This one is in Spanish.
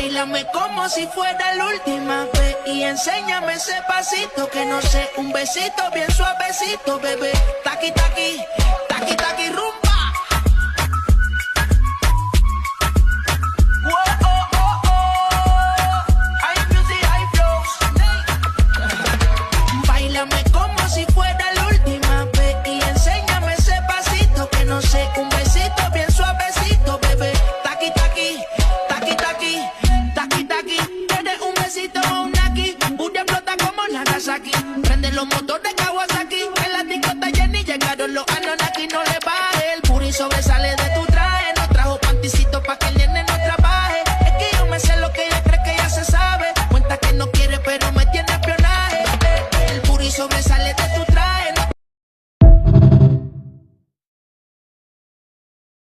Báilame como si fuera la última vez y enséñame ese pasito que no sé, un besito bien suavecito, bebé. Taqui, taqui, taqui, taqui, rumba.